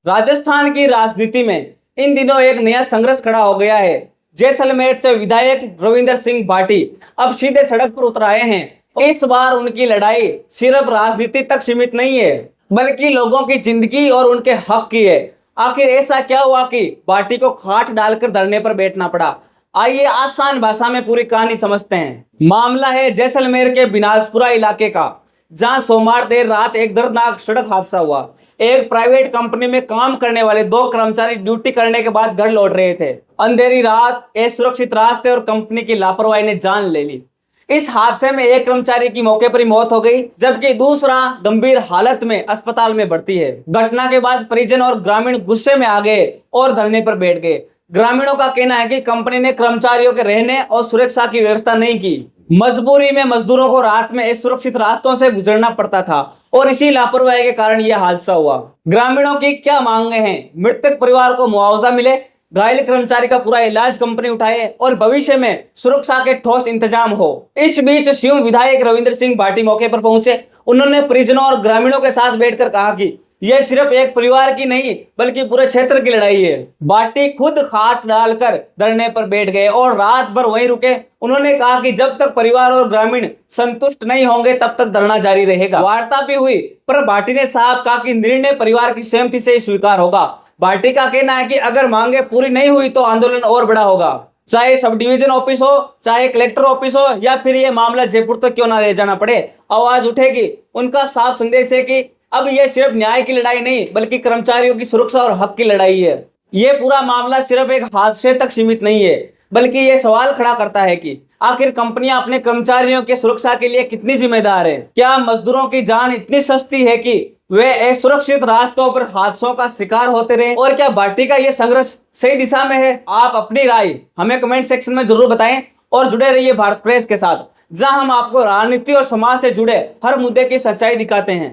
राजस्थान की राजनीति में इन दिनों एक नया संघर्ष खड़ा हो गया है। जैसलमेर से विधायक रविंद्र सिंह भाटी अब सीधे सड़क पर उतर आए हैं। इस बार उनकी लड़ाई सिर्फ राजनीति तक सीमित नहीं है, बल्कि लोगों की जिंदगी और उनके हक की है। आखिर ऐसा क्या हुआ कि भाटी को खाट डालकर धरने पर बैठना पड़ा? आइए आसान भाषा में पूरी कहानी समझते हैं। मामला है जैसलमेर के बिनासपुरा इलाके का, जहां सोमवार देर रात एक दर्दनाक सड़क हादसा हुआ। एक प्राइवेट कंपनी में काम करने वाले दो कर्मचारी ड्यूटी करने के बाद घर लौट रहे थे। अंधेरी रात, असुरक्षित रास्ते और कंपनी की लापरवाही ने जान ले ली। इस हादसे में एक कर्मचारी की मौके पर ही मौत हो गई, जबकि दूसरा गंभीर हालत में अस्पताल में भर्ती है। घटना के बाद परिजन और ग्रामीण गुस्से में आ गए और धरने पर बैठ गए। ग्रामीणों का कहना है कि कंपनी ने कर्मचारियों के रहने और सुरक्षा की व्यवस्था नहीं की। मजबूरी में मजदूरों को रात में असुरक्षित रास्तों से गुजरना पड़ता था और इसी लापरवाही के कारण यह हादसा हुआ। ग्रामीणों की क्या मांगे हैं? मृतक परिवार को मुआवजा मिले, घायल कर्मचारी का पूरा इलाज कंपनी उठाए और भविष्य में सुरक्षा के ठोस इंतजाम हो। इस बीच शिव विधायक रविंद्र सिंह भाटी मौके पर पहुंचे। उन्होंने परिजनों और ग्रामीणों के साथ बैठकर कहा कि यह सिर्फ एक परिवार की नहीं, बल्कि पूरे क्षेत्र की लड़ाई है। भाटी खुद खाट डालकर धरने पर बैठ गए और रात भर वहीं रुके। उन्होंने कहा कि जब तक परिवार और ग्रामीण संतुष्ट नहीं होंगे तब तक धरना जारी रहेगा। वार्ता भी हुई, पर भाटी ने साफ कहा कि निर्णय परिवार की सहमति से ही स्वीकार होगा। भाटी का कहना है कि अगर मांगे पूरी नहीं हुई तो आंदोलन और बड़ा होगा, चाहे सब डिवीजन ऑफिस हो, चाहे कलेक्टर ऑफिस हो, या फिर यह मामला जयपुर तक क्यों ना ले जाना पड़े, आवाज उठेगी। उनका साफ संदेश है कि अब यह सिर्फ न्याय की लड़ाई नहीं, बल्कि कर्मचारियों की सुरक्षा और हक की लड़ाई है। यह पूरा मामला सिर्फ एक हादसे तक सीमित नहीं है, बल्कि यह सवाल खड़ा करता है कि आखिर कंपनियां अपने कर्मचारियों की सुरक्षा के लिए कितनी जिम्मेदार है। क्या मजदूरों की जान इतनी सस्ती है कि वे असुरक्षित रास्तों पर हादसों का शिकार होते रहे? और क्या भाटी का यह संघर्ष सही दिशा में है? आप अपनी राय हमें कमेंट सेक्शन में जरूर बताएं और जुड़े रहिए भारत प्रेस के साथ, जहां हम आपको राजनीति और समाज से जुड़े हर मुद्दे की सच्चाई दिखाते हैं।